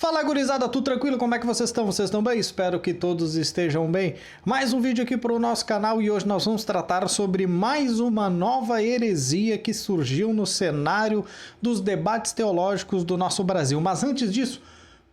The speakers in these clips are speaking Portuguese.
Fala, gurizada, tudo tranquilo? Como é que vocês estão? Vocês estão bem? Espero que todos estejam bem. Mais um vídeo aqui para o nosso canal e hoje nós vamos tratar sobre mais uma nova heresia que surgiu no cenário dos debates teológicos do nosso Brasil. Mas antes disso,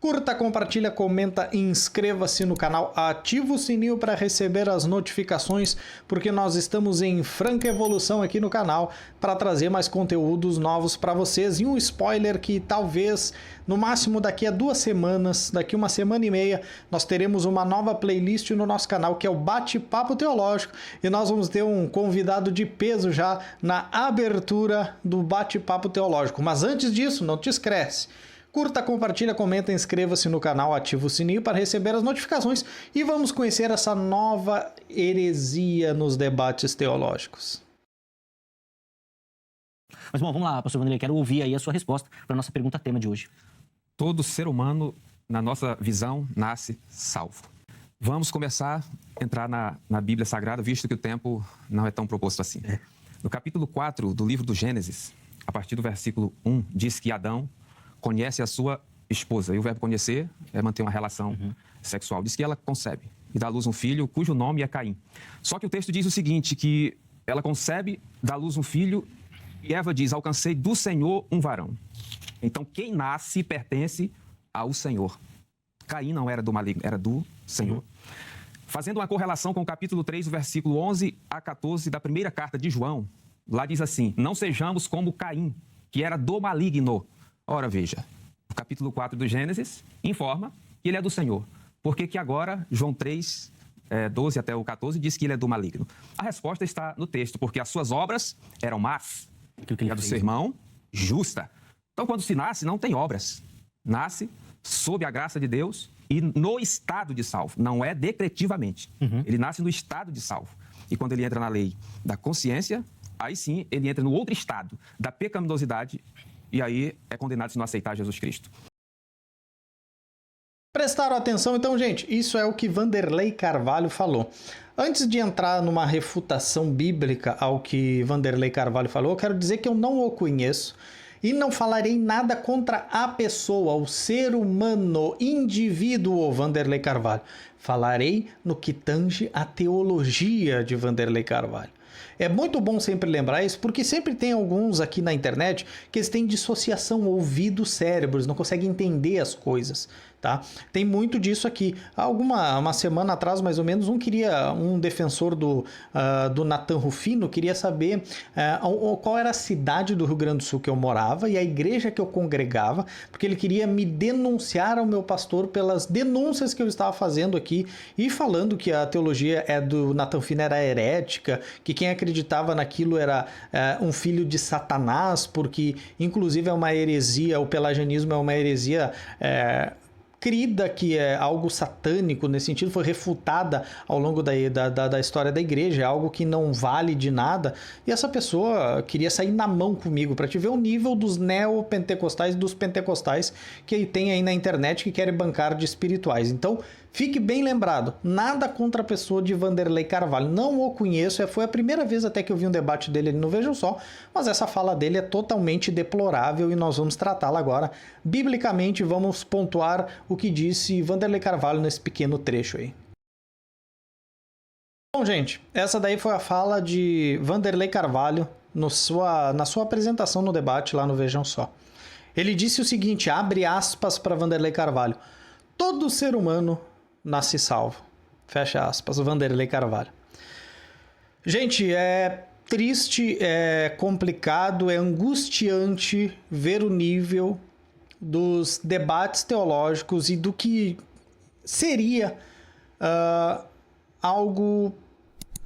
curta, compartilha, comenta e inscreva-se no canal, ativa o sininho para receber as notificações, porque nós estamos em franca evolução aqui no canal para trazer mais conteúdos novos para vocês. E um spoiler que talvez, no máximo daqui a 2 semanas, daqui uma semana e meia, nós teremos uma nova playlist no nosso canal, que é o Bate-Papo Teológico, e nós vamos ter um convidado de peso já na abertura do Bate-Papo Teológico. Mas antes disso, não te esquece. Curta, compartilha, comenta, inscreva-se no canal, ativa o sininho para receber as notificações e vamos conhecer essa nova heresia nos debates teológicos. Mas bom, vamos lá, pastor Vanderlei, quero ouvir aí a sua resposta para a nossa pergunta tema de hoje. Todo ser humano, na nossa visão, nasce salvo. Vamos começar a entrar na Bíblia Sagrada, visto que o tempo não é tão proposto assim. No capítulo 4 do livro do Gênesis, a partir do versículo 1, diz que Adão conhece a sua esposa. E o verbo conhecer é manter uma relação sexual. Diz que ela concebe e dá à luz um filho cujo nome é Caim. Só que o texto diz o seguinte, que ela concebe, dá à luz um filho e Eva diz, alcancei do Senhor um varão. Então quem nasce pertence ao Senhor. Caim não era do maligno, era do Senhor. Fazendo uma correlação com o capítulo 3, o versículo 11 a 14 da primeira carta de João, lá diz assim, não sejamos como Caim, que era do maligno. Ora, veja, o capítulo 4 do Gênesis informa que ele é do Senhor. Por que agora, João 3, 12 até o 14, diz que ele é do maligno? A resposta está no texto, porque as suas obras eram más, e a do seu irmão, justa. Então, quando se nasce, não tem obras. Nasce sob a graça de Deus e no estado de salvo. Não é decretivamente. Ele nasce no estado de salvo. E quando ele entra na lei da consciência, aí sim ele entra no outro estado, da pecaminosidade. E aí é condenado se não aceitar Jesus Cristo. Prestaram atenção? Então, gente, isso é o que Vanderlei Carvalho falou. Antes de entrar numa refutação bíblica ao que Vanderlei Carvalho falou, eu quero dizer que eu não o conheço e não falarei nada contra a pessoa, o ser humano, indivíduo Vanderlei Carvalho. Falarei no que tange a teologia de Vanderlei Carvalho. É muito bom sempre lembrar isso, porque sempre tem alguns aqui na internet que eles têm dissociação ouvido-cérebro, eles não conseguem entender as coisas, tá? Tem muito disso aqui. Uma semana atrás, mais ou menos, um defensor do Nathan Rufino queria saber qual era a cidade do Rio Grande do Sul que eu morava e a igreja que eu congregava, porque ele queria me denunciar ao meu pastor pelas denúncias que eu estava fazendo aqui e falando que a teologia do Nathan Rufino era herética, que quem acreditava naquilo era um filho de Satanás, porque inclusive é uma heresia, o pelagianismo é uma heresia crida que é algo satânico, nesse sentido foi refutada ao longo da história da igreja, é algo que não vale de nada, e essa pessoa queria sair na mão comigo, para te ver o nível dos neopentecostais, dos pentecostais que tem aí na internet que querem bancar de espirituais. Então, fique bem lembrado, nada contra a pessoa de Vanderlei Carvalho, não o conheço, foi a primeira vez até que eu vi um debate dele no Vejam Só, mas essa fala dele é totalmente deplorável e nós vamos tratá-la agora biblicamente, vamos pontuar o que disse Vanderlei Carvalho nesse pequeno trecho aí. Bom, gente, essa daí foi a fala de Vanderlei Carvalho na sua apresentação no debate lá no Vejam Só. Ele disse o seguinte, abre aspas para Vanderlei Carvalho, todo ser humano nasce salvo. Fecha aspas, Vanderlei Carvalho. Gente, é triste, é complicado, é angustiante ver o nível dos debates teológicos e do que seria algo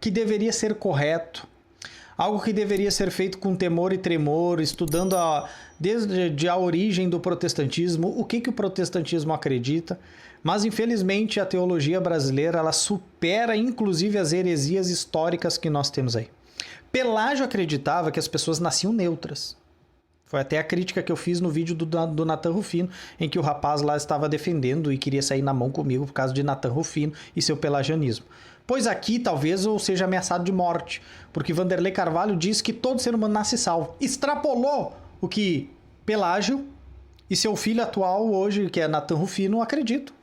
que deveria ser correto, algo que deveria ser feito com temor e tremor, estudando desde a origem do protestantismo, o que o protestantismo acredita, mas infelizmente a teologia brasileira ela supera inclusive as heresias históricas que nós temos aí. Pelágio acreditava que as pessoas nasciam neutras. Foi até a crítica que eu fiz no vídeo do Nathan Rufino, em que o rapaz lá estava defendendo e queria sair na mão comigo por causa de Nathan Rufino e seu pelagianismo. Pois aqui talvez eu seja ameaçado de morte, porque Vanderlei Carvalho diz que todo ser humano nasce salvo. Extrapolou o que Pelágio E seu filho atual hoje, que é Nathan Rufino, não acredito.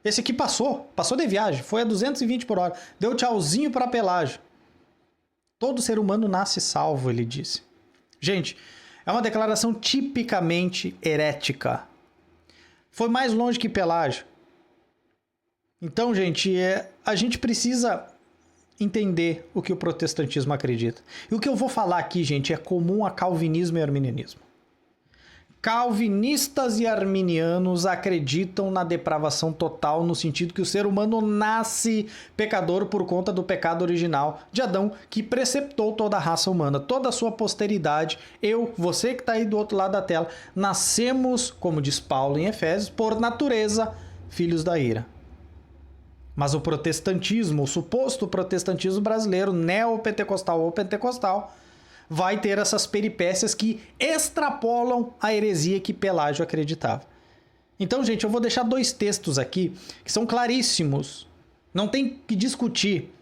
Esse aqui passou de viagem, foi a 220 por hora, deu tchauzinho para Pelágio. Todo ser humano nasce salvo, ele disse. Gente, é uma declaração tipicamente herética. Foi mais longe que Pelágio. Então, gente, a gente precisa entender o que o protestantismo acredita. E o que eu vou falar aqui, gente, é comum a calvinismo e arminianismo. Calvinistas e arminianos acreditam na depravação total, no sentido que o ser humano nasce pecador por conta do pecado original de Adão, que preceptou toda a raça humana, toda a sua posteridade. Eu, você que está aí do outro lado da tela, nascemos, como diz Paulo em Efésios, por natureza, filhos da ira. Mas o protestantismo, o suposto protestantismo brasileiro, neopentecostal ou pentecostal, vai ter essas peripécias que extrapolam a heresia que Pelágio acreditava. Então, gente, eu vou deixar 2 textos aqui que são claríssimos. Não tem que discutir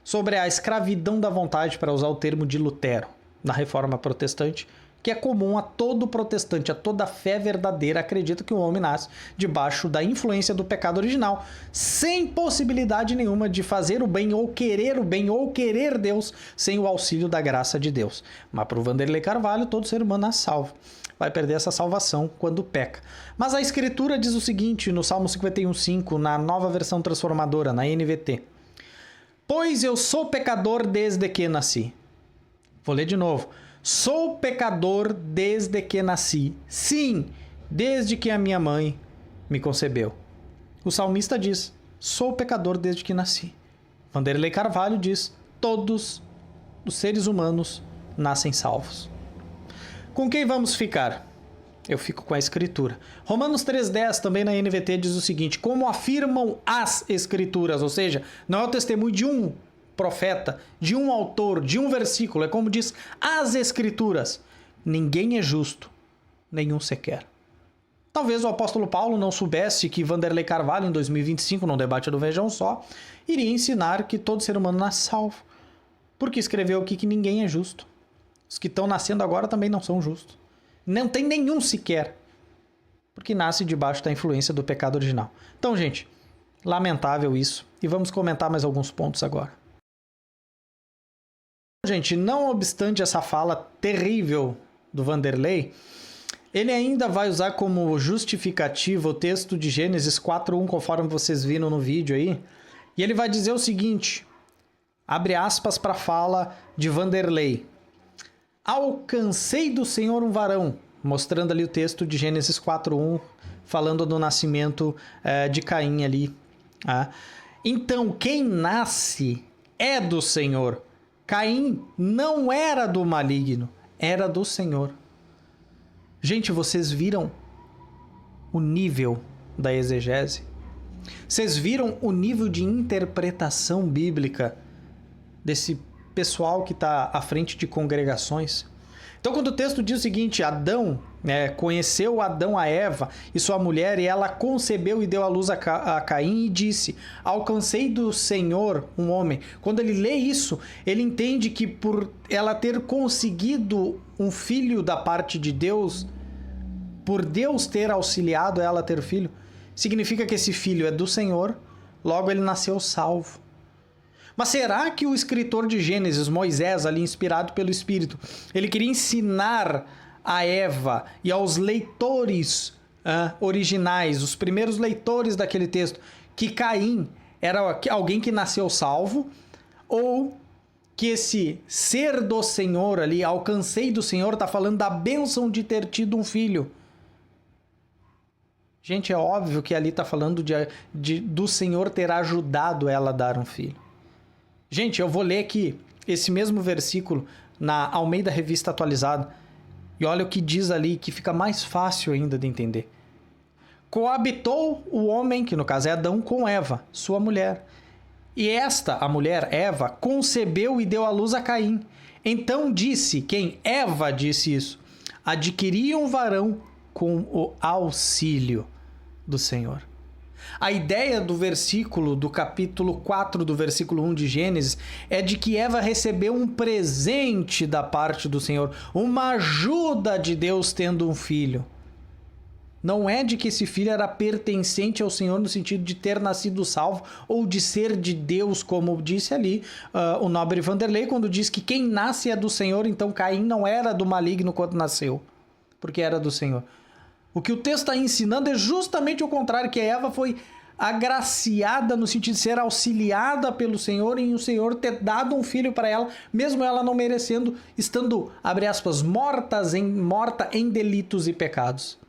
sobre a escravidão da vontade, para usar o termo de Lutero, na Reforma Protestante, que é comum a todo protestante, a toda fé verdadeira, acredita que o homem nasce debaixo da influência do pecado original, sem possibilidade nenhuma de fazer o bem ou querer Deus, sem o auxílio da graça de Deus. Mas para o Vanderlei Carvalho, todo ser humano nasce salvo. Vai perder essa salvação quando peca. Mas a Escritura diz o seguinte, no Salmo 51,5, na Nova Versão Transformadora, na NVT. Pois eu sou pecador desde que nasci. Vou ler de novo. Sou pecador desde que nasci. Sim, desde que a minha mãe me concebeu. O salmista diz, sou pecador desde que nasci. Vanderlei Carvalho diz, todos os seres humanos nascem salvos. Com quem vamos ficar? Eu fico com a Escritura. Romanos 3,10, também na NVT, diz o seguinte, como afirmam as Escrituras, ou seja, não é o testemunho de um profeta, de um autor, de um versículo, é como diz as Escrituras, ninguém é justo, nenhum sequer. Talvez o apóstolo Paulo não soubesse que Vanderlei Carvalho, em 2025, num debate do Vejam Só, iria ensinar que todo ser humano nasce salvo, porque escreveu aqui que ninguém é justo. Os que estão nascendo agora também não são justos. Não tem nenhum sequer, porque nasce debaixo da influência do pecado original. Então, gente, lamentável isso, e vamos comentar mais alguns pontos agora. Gente, não obstante essa fala terrível do Vanderlei, ele ainda vai usar como justificativa o texto de Gênesis 4:1, conforme vocês viram no vídeo aí, e ele vai dizer o seguinte, abre aspas para a fala de Vanderlei, alcancei do Senhor um varão, mostrando ali o texto de Gênesis 4:1, falando do nascimento de Caim ali. Então, quem nasce é do Senhor. Caim não era do maligno, era do Senhor. Gente, vocês viram o nível da exegese? Vocês viram o nível de interpretação bíblica desse pessoal que está à frente de congregações? Então, quando o texto diz o seguinte, Adão, conheceu Adão a Eva e sua mulher, e ela concebeu e deu à luz a Caim e disse, alcancei do Senhor um homem. Quando ele lê isso, ele entende que por ela ter conseguido um filho da parte de Deus, por Deus ter auxiliado ela a ter filho, significa que esse filho é do Senhor, logo ele nasceu salvo. Mas será que o escritor de Gênesis, Moisés, ali inspirado pelo Espírito, ele queria ensinar a Eva e aos leitores originais, os primeiros leitores daquele texto, que Caim era alguém que nasceu salvo, ou que esse ser do Senhor ali, alcancei do Senhor, está falando da bênção de ter tido um filho? Gente, é óbvio que ali está falando do Senhor ter ajudado ela a dar um filho. Gente, eu vou ler aqui esse mesmo versículo na Almeida Revista Atualizada. E olha o que diz ali, que fica mais fácil ainda de entender. Coabitou o homem, que no caso é Adão, com Eva, sua mulher. E esta, a mulher, Eva, concebeu e deu à luz a Caim. Então disse, quem? Eva disse isso. Adquiri um varão com o auxílio do Senhor. A ideia do versículo, do capítulo 4 do versículo 1 de Gênesis, é de que Eva recebeu um presente da parte do Senhor, uma ajuda de Deus tendo um filho. Não é de que esse filho era pertencente ao Senhor no sentido de ter nascido salvo ou de ser de Deus, como disse ali o nobre Vanderlei, quando diz que quem nasce é do Senhor, então Caim não era do maligno quando nasceu, porque era do Senhor. O que o texto está ensinando é justamente o contrário, que Eva foi agraciada no sentido de ser auxiliada pelo Senhor e o Senhor ter dado um filho para ela, mesmo ela não merecendo, estando, abre aspas, morta em delitos e pecados.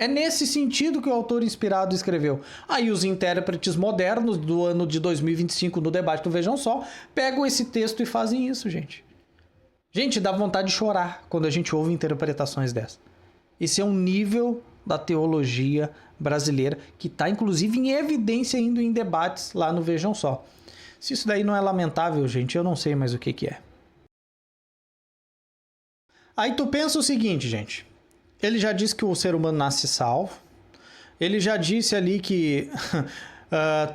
É nesse sentido que o autor inspirado escreveu. Aí os intérpretes modernos do ano de 2025 no debate do Vejam Só pegam esse texto e fazem isso, gente. Gente, dá vontade de chorar quando a gente ouve interpretações dessas. Esse é um nível da teologia brasileira que está, inclusive, em evidência indo em debates lá no Vejam Só. Se isso daí não é lamentável, gente, eu não sei mais o que é. Aí tu pensa o seguinte, gente. Ele já disse que o ser humano nasce salvo. Ele já disse ali que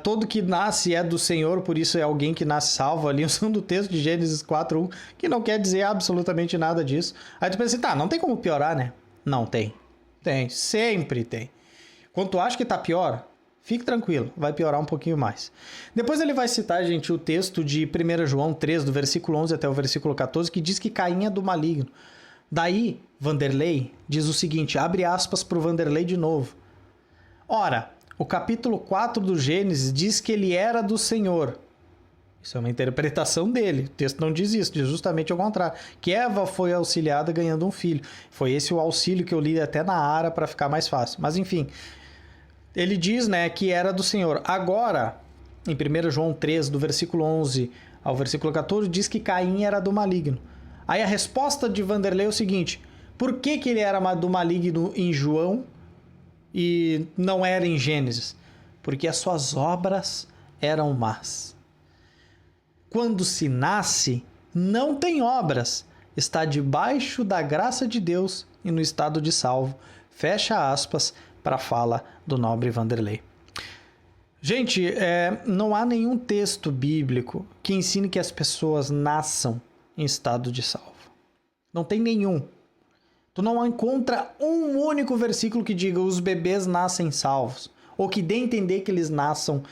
todo que nasce é do Senhor, por isso é alguém que nasce salvo, ali usando o texto de Gênesis 4:1, que não quer dizer absolutamente nada disso. Aí tu pensa assim, tá, não tem como piorar, né? Não tem. Tem, sempre tem. Quando tu acha que tá pior, fique tranquilo, vai piorar um pouquinho mais. Depois ele vai citar, gente, o texto de 1 João 3, do versículo 11 até o versículo 14, que diz que Caim é do maligno. Daí, Vanderlei diz o seguinte, abre aspas para o Vanderlei de novo. Ora, o capítulo 4 do Gênesis diz que ele era do Senhor. Isso é uma interpretação dele. O texto não diz isso, diz justamente ao contrário. Que Eva foi auxiliada ganhando um filho. Foi esse o auxílio que eu li até na Ara para ficar mais fácil. Mas enfim, ele diz, né, que era do Senhor. Agora, em 1 João 3, do versículo 11 ao versículo 14, diz que Caim era do maligno. Aí a resposta de Vanderlei é o seguinte, por que ele era do maligno em João e não era em Gênesis? Porque as suas obras eram más. Quando se nasce, não tem obras, está debaixo da graça de Deus e no estado de salvo. Fecha aspas para a fala do nobre Vanderlei. Gente, não há nenhum texto bíblico que ensine que as pessoas nasçam em estado de salvo. Não tem nenhum. Tu não encontra um único versículo que diga os bebês nascem salvos, ou que dê a entender que eles nasçam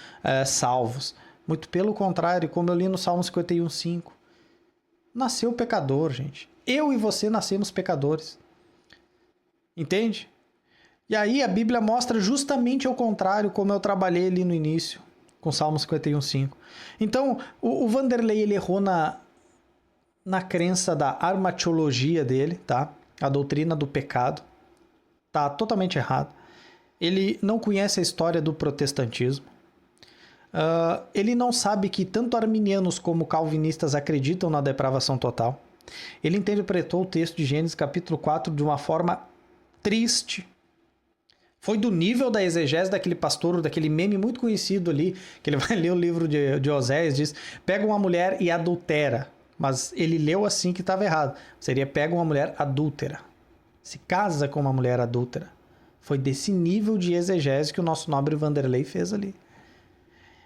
salvos. Muito pelo contrário, como eu li no Salmo 51:5. Nasceu pecador, gente. Eu e você nascemos pecadores. Entende? E aí a Bíblia mostra justamente ao contrário, como eu trabalhei ali no início, com Salmo 51:5. Então, o Vanderlei ele errou na crença da armatiologia dele, tá? A doutrina do pecado. Tá totalmente errado. Ele não conhece a história do protestantismo. Ele não sabe que tanto arminianos como calvinistas acreditam na depravação total. Ele interpretou o texto de Gênesis capítulo 4 de uma forma triste. Foi do nível da exegese daquele pastor, daquele meme muito conhecido ali, que ele vai ler o livro de Oséias, diz, pega uma mulher e adultera. Mas ele leu assim que estava errado. Seria pega uma mulher adúltera. Se casa com uma mulher adúltera. Foi desse nível de exegese que o nosso nobre Vanderlei fez ali.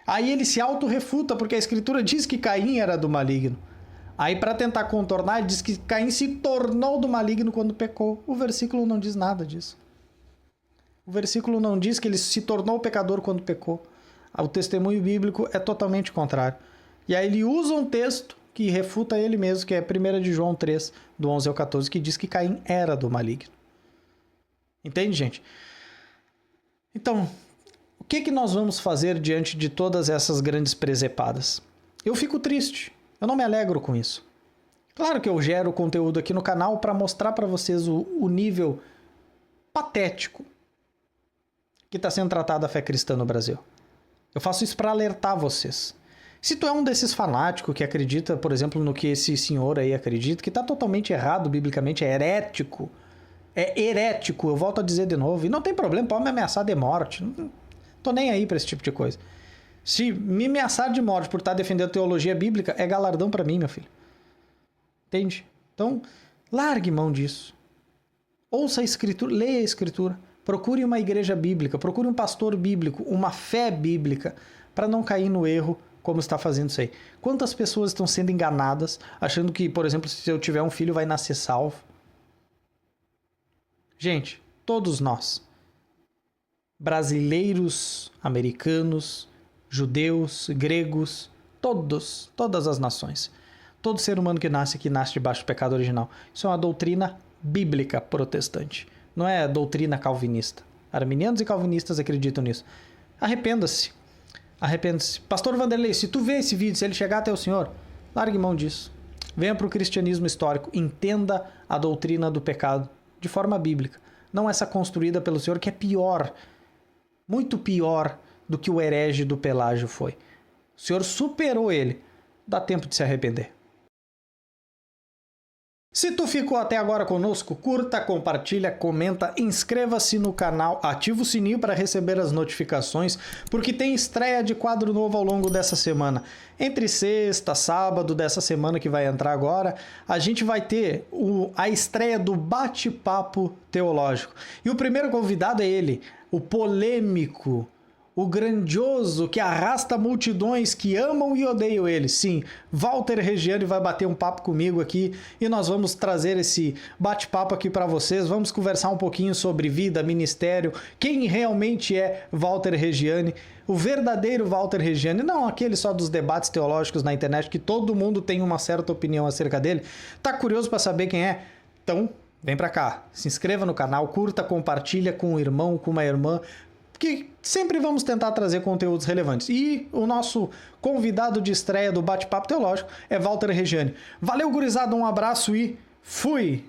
Aí ele se auto-refuta, porque a escritura diz que Caim era do maligno. Aí para tentar contornar, ele diz que Caim se tornou do maligno quando pecou. O versículo não diz nada disso. O versículo não diz que ele se tornou pecador quando pecou. O testemunho bíblico é totalmente contrário. E aí ele usa um texto que refuta ele mesmo, que é 1 de João 3, do 11 ao 14, que diz que Caim era do maligno. Entende, gente? Então, o que nós vamos fazer diante de todas essas grandes presepadas? Eu fico triste. Eu não me alegro com isso. Claro que eu gero conteúdo aqui no canal para mostrar para vocês o nível patético que está sendo tratada a fé cristã no Brasil. Eu faço isso para alertar vocês. Se tu é um desses fanáticos que acredita, por exemplo, no que esse senhor aí acredita, que está totalmente errado biblicamente, é herético. É herético, eu volto a dizer de novo. E não tem problema, pode me ameaçar de morte. Não tô nem aí para esse tipo de coisa. Se me ameaçar de morte por estar defendendo teologia bíblica, é galardão para mim, meu filho. Entende? Então, largue mão disso. Ouça a escritura, leia a escritura. Procure uma igreja bíblica, procure um pastor bíblico, uma fé bíblica, para não cair no erro como está fazendo isso aí. Quantas pessoas estão sendo enganadas, achando que, por exemplo, se eu tiver um filho vai nascer salvo? Gente, todos nós, brasileiros, americanos, judeus, gregos, todas as nações. Todo ser humano que nasce aqui nasce debaixo do pecado original. Isso é uma doutrina bíblica protestante. Não é doutrina calvinista. Arminianos e calvinistas acreditam nisso. Arrependa-se. Arrependa-se. Pastor Vanderlei, se tu vê esse vídeo, se ele chegar até o senhor, largue mão disso. Venha para o cristianismo histórico. Entenda a doutrina do pecado de forma bíblica. Não essa construída pelo senhor, que é pior. Muito pior do que o herege do Pelágio foi. O senhor superou ele. Dá tempo de se arrepender. Se tu ficou até agora conosco, curta, compartilha, comenta, inscreva-se no canal, ativa o sininho para receber as notificações, porque tem estreia de quadro novo ao longo dessa semana. Entre sexta, sábado dessa semana que vai entrar agora, a gente vai ter a estreia do Bate-Papo Teológico. E o primeiro convidado é ele, o polêmico, o grandioso que arrasta multidões que amam e odeiam ele. Sim, Walter Reggiani vai bater um papo comigo aqui e nós vamos trazer esse bate-papo aqui para vocês. Vamos conversar um pouquinho sobre vida, ministério, quem realmente é Walter Reggiani, o verdadeiro Walter Reggiani, não aquele só dos debates teológicos na internet que todo mundo tem uma certa opinião acerca dele. Tá curioso para saber quem é? Então, vem para cá, se inscreva no canal, curta, compartilha com um irmão, com uma irmã, que sempre vamos tentar trazer conteúdos relevantes. E o nosso convidado de estreia do Bate-Papo Teológico é Walter Reggiani. Valeu, gurizada, um abraço e fui!